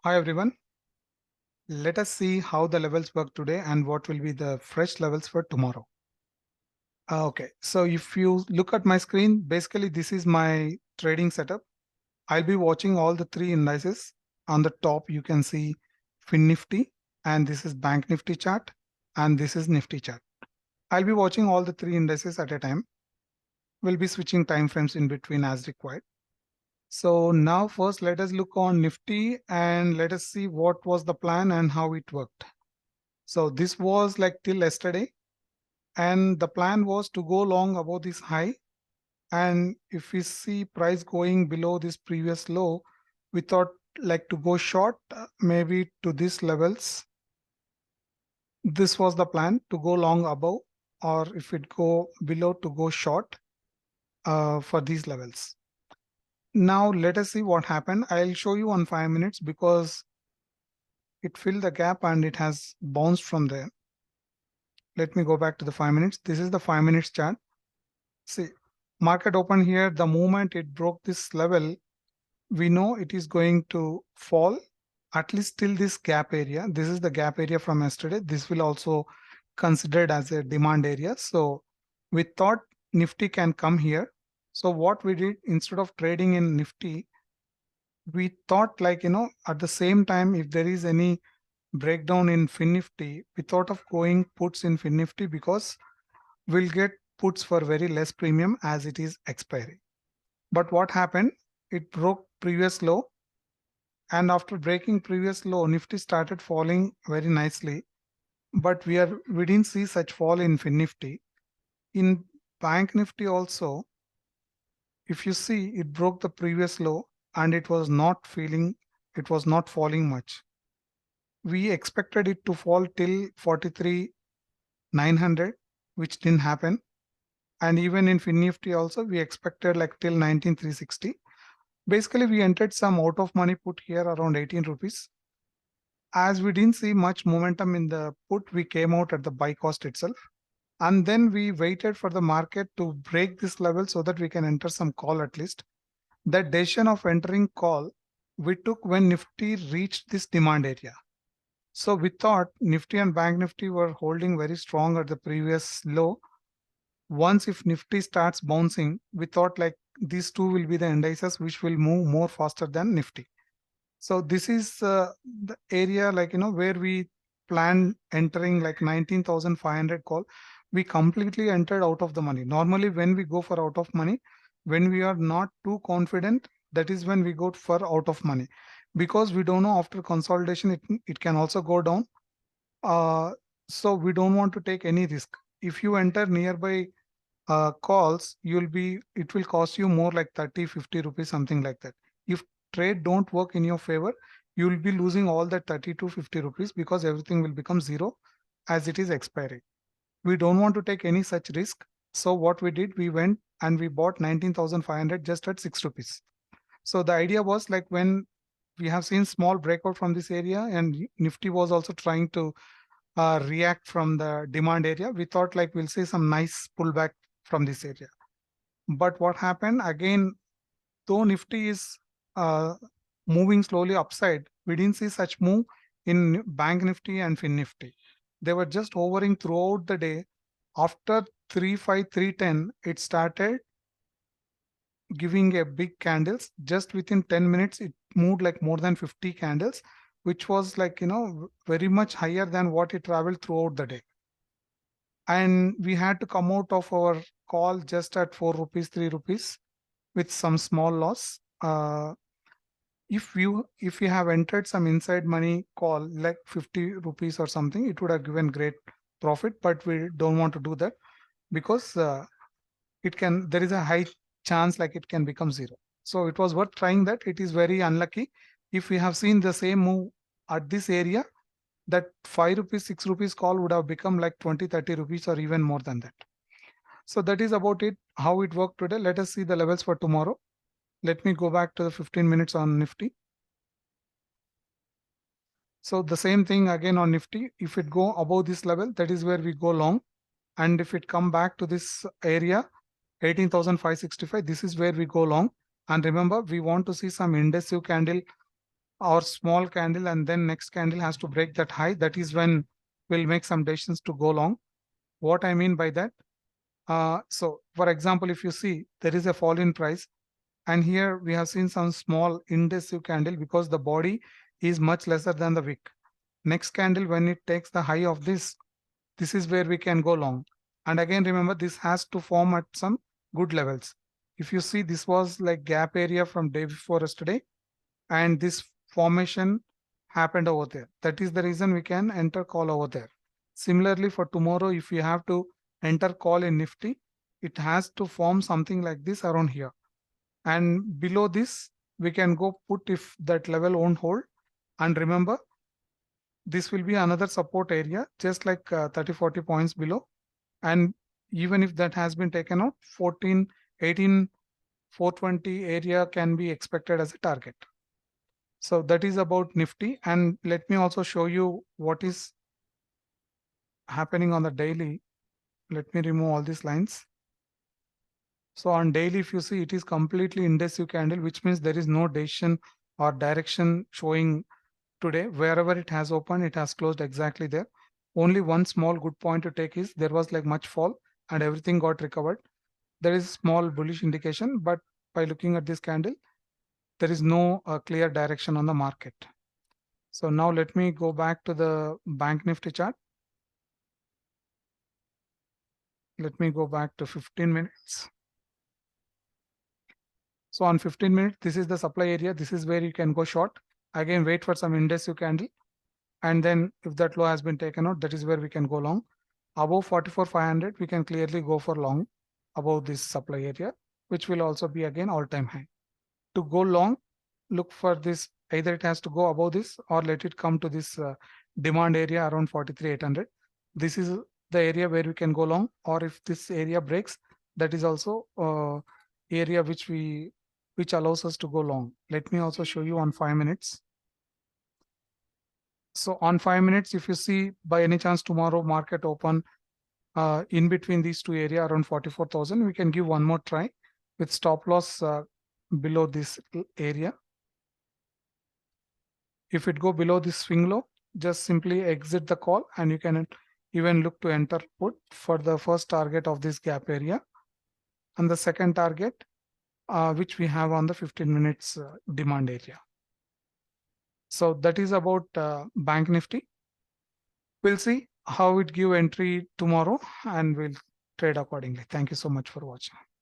Hi everyone. Let us see how the levels work today and what will be the fresh levels for tomorrow. Okay, so if you look at my screen, basically this is my trading setup. I'll be watching all the three indices. On the top, you can see Nifty, and this is Banknifty chart, and this is Nifty chart. I'll be watching all the three indices at a time. We'll be switching time frames in between as required. So now first let us look on Nifty and let us see what was the plan and how it worked. So this was like till yesterday, and the plan was to go long above this high. And if we see price going below this previous low, we thought like to go short, maybe to these levels. This was the plan, to go long above, or if it go below, to go short for these levels. Now let us see what happened. I'll show you on 5 minutes because it filled the gap and it has bounced from there. Let me go back to the 5 minutes. This is the 5 minutes chart. See, market open here. The moment it broke this level, we know it is going to fall at least till this gap area. This is the gap area from yesterday. This will also considered as a demand area. So we thought Nifty can come here. So what we did, instead of trading in Nifty, we thought like, at the same time, if there is any breakdown in Nifty, we thought of going puts in Nifty because we'll get puts for very less premium as it is expiry. But what happened? It broke previous low, and after breaking previous low, Nifty started falling very nicely. But we didn't see such fall in Nifty. In Bank Nifty also, if you see, it broke the previous low and it was not falling much. We expected it to fall till 43,900, which didn't happen. And even in Nifty also, we expected like till 19,360. Basically, we entered some out of money put here around 18 rupees. As we didn't see much momentum in the put, we came out at the buy cost itself. And then we waited for the market to break this level so that we can enter some call at least. That decision of entering call we took when Nifty reached this demand area. So we thought Nifty and Bank Nifty were holding very strong at the previous low. Once if Nifty starts bouncing, we thought like these two will be the indices which will move more faster than Nifty. So this is the area like, where we planned entering like 19,500 call. We completely entered out of the money. Normally when we go for out of money, when we are not too confident, that is when we go for out of money, because we don't know after consolidation it can also go down. So we don't want to take any risk. If you enter nearby calls, it will cost you more like 30-50 rupees, something like that. If trade don't work in your favor, you will be losing all that 30 to 50 rupees because everything will become zero as it is expiring. We don't want to take any such risk. So what we did, we went and we bought 19,500 just at 6 rupees. So the idea was like when we have seen small breakout from this area and Nifty was also trying to react from the demand area, we thought like we'll see some nice pullback from this area. But what happened again, though Nifty is moving slowly upside, we didn't see such move in Bank Nifty and Nifty. They were just hovering throughout the day. After 35310, it started giving a big candles. Just within 10 minutes, it moved like more than 50 candles, which was like, very much higher than what it traveled throughout the day. And we had to come out of our call just at 4 rupees, 3 rupees with some small loss. If you have entered some inside money call like 50 rupees or something, it would have given great profit, but we don't want to do that because there is a high chance like it can become zero. So it was worth trying that. It is very unlucky. If we have seen the same move at this area, that 5 rupees, 6 rupees call would have become like 20, 30 rupees or even more than that. So that is about it, how it worked today. Let us see the levels for tomorrow. Let me go back to the 15 minutes on Nifty. So the same thing again on Nifty. If it go above this level, that is where we go long. And if it come back to this area, 18,565, this is where we go long. And remember, we want to see some indecisive candle or small candle, and then next candle has to break that high. That is when we'll make some decisions to go long. What I mean by that, so for example, if you see there is a fall in price, and here we have seen some small indecisive candle because the body is much lesser than the wick. Next candle, when it takes the high of this is where we can go long. And again, remember, this has to form at some good levels. If you see, this was like gap area from day before yesterday, and this formation happened over there. That is the reason we can enter call over there. Similarly, for tomorrow, if you have to enter call in Nifty, it has to form something like this around here. And below this, we can go put if that level won't hold. And remember, this will be another support area, just like 30-40 points below. And even if that has been taken out, 14, 18, 420 area can be expected as a target. So that is about Nifty. And let me also show you what is happening on the daily. Let me remove all these lines. So on daily, if you see, it is completely indecisive candle, which means there is no decision or direction showing today. Wherever it has opened, it has closed exactly there. Only one small good point to take is there was like much fall and everything got recovered. There is small bullish indication, but by looking at this candle, there is no clear direction on the market. So now let me go back to the Bank Nifty chart. Let me go back to 15 minutes. So on 15 minutes, this is the supply area. This is where you can go short. Again, wait for some indecisive candle. And then if that low has been taken out, that is where we can go long. Above 44,500, we can clearly go for long above this supply area, which will also be again all-time high. To go long, look for this. Either it has to go above this or let it come to this demand area around 43,800. This is the area where we can go long, or if this area breaks, that is also area which allows us to go long. Let me also show you on 5 minutes. So on 5 minutes, if you see by any chance tomorrow market open in between these two area around 44,000, we can give one more try with stop loss below this area. If it go below this swing low, just simply exit the call, and you can even look to enter put for the first target of this gap area and the second target which we have on the 15 minutes demand area. So that is about Bank Nifty. We'll see how it give entry tomorrow, and we'll trade accordingly. Thank you so much for watching.